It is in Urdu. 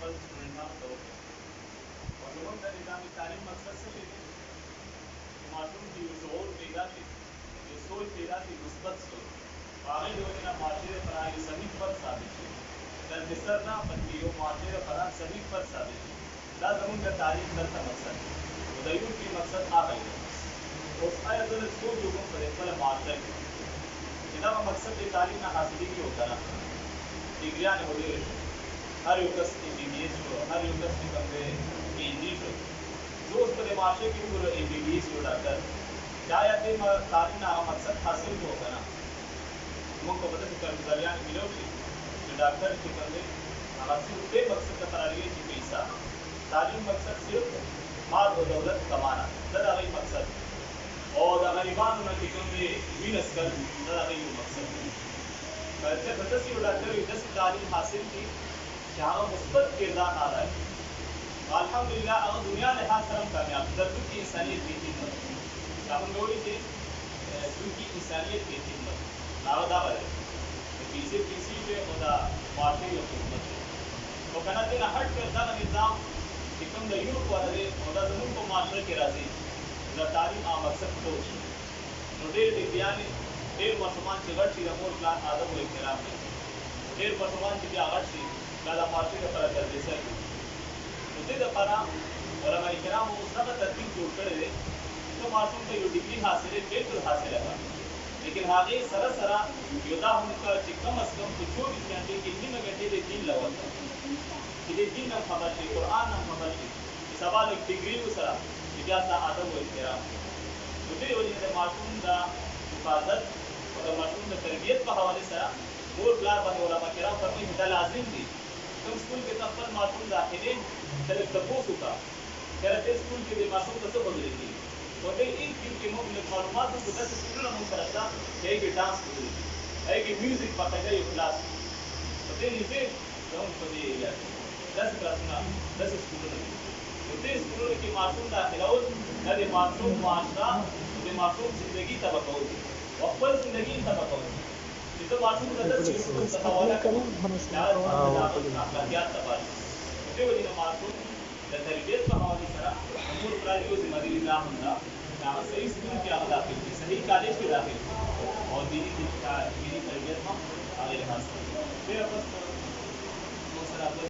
خپل سټوډنټانو ته وکړي. او زموږ د نظام تعلیم مقصد څه شی دی؟ چې ماشوم کې یو شعور پیدا شي، یو سوچ پیدا شي، مثبت سوچ. په هغې د وجې نه معاشرې لپاره یو صحیح فرد ثابت شي. در بستر نه بلکې یو معاشرې لپاره صحیح فرد ثابت شي. دا زموږ د تعلیم دلته مقصد دی. نو د یو کې مقصد هغه دی. اوس آیا زه لږ سوچ وکړم په خپله معاشره کې چې دغه مقصد د تعلیم نه حاصلېږي او که نه. ډګریانې به ډېرې شو، هر یو کس MBBS شو، هر یو کس چې کوم دی PhD شو. زه اوس په دې معاشره کې وګورم MBBS شو ډاکټر، دا آیا دې تعلیم نه هغه مقصد حاصل کړو که نه. موږ به په داسې کارګزاریانو میلاو شي چې ډاکټر چې کوم دی هغه صرف دې مقصد لپاره لګوي چې پیسه. تعلیم مقصد صرف مال و دولت کمانا، دا د هغوی مقصد دی. او د غریبانو نه چې کوم دی وینه څښل، دا د هغوی یو مقصد دی. که چېرته داسې یو ډاکټر وي داسې تعلیم حاصل کړي چې هغه مثبت کردار ادا کړي، نو الحمدلله هغه دنیا لحاظ سره هم کامیاب دی. در دوی کې انسانیت کې خدمت دا موږ وایو چې دوی کې انسانیت کې خدمت هغه دغه دی د پیسې دی او د معاشرې یو خدمت دی. خو که نه دې نه هټ کړ دغه نظام چې کوم د یورپ والا دی او دا زموږ په معاشره کې راځي د تعلیم هغه مقصد ټول شي. نو ډېر ډګریانې ډېر ماشومان چې غټ شي د مور پلار ادب او احترام کوي. ډېر ماشومان چې بیا غټ شي دا د معاشرې لپاره ګرځېسر کوي. نو دې دپاره علما کرامو اوس دغه ترتیب جوړ کړی دی ته ماشوم ته یو ډګري حاصلې بلکل حاصله کړه، لیکن هغې سره سره یو دا هم وکړه چې کم از کم په 24 ګنټې کې نیمه ګنټې د دین له ورکړه چې د دین هم خبر شي، قرآن هم خبر شي، چې سبا لږ ډګري وسره چې بیا ستا ادب او احترام کوي. نو دې وجې د ماشوم د حفاظت او د ماشوم د تربیت په حوالې سره مور پلار باندې علما کرام فرمایي چې دا لازم دي. کوم سکول کې ته خپل ماشوم داخلې ته لږ تپوس وکړه چېرې دې سکول کې د ماشوم ته څه بدلې کېږي. نو دې ایک دین کې موږ لږ معلومات وکړو. داسې سکولونه موږ سره شته چې هغې کې ډانس بدلې کېږي، هغې کې میوزیک باقاعده یو کلاس وي. په دې نږدې زموږ په دې ایریا کې داسې کلاسونه داسې سکولونه دي. نو دې سکولونو کې ماشوم داخلول دا د ماشوم معاشره د ماشوم زندګي تباه کول دي او خپل زندګي تباه کول دي. چې ته ماشوم ته داسې سکول ته حواله کړې دا د اخلاقیات تباه شي. نو دې وجې د ماشوم د تربیت په حوالې سره مور پلار یو ذمهداري دا هم ده چې هغه صحیح سکول کې هغه داخل کړي، صحیح کالج کې داخل کړي او دیني تربیت هم هغې لحاظ سره. ډېره بس